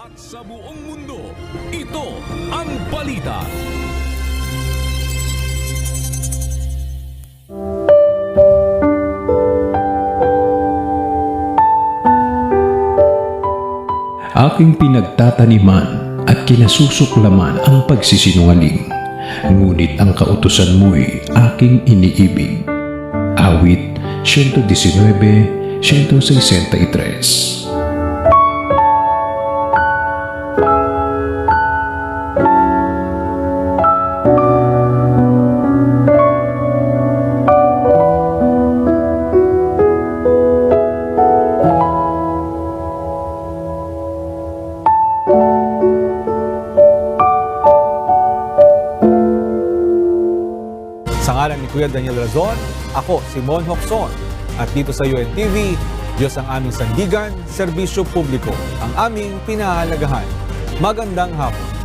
At sa buong mundo, ito ang balita. Aking pinagtataniman at kinasusuklaman ang pagsisinungaling, ngunit ang kautusan mo'y aking iniibig. Awit 119:163. Sa ngalan ni Kuya Daniel Razon, ako si Mon Hocson. At dito sa UNTV, Diyos ang aming sandigan, serbisyo publiko, ang aming pinahalagahan. Magandang hapon.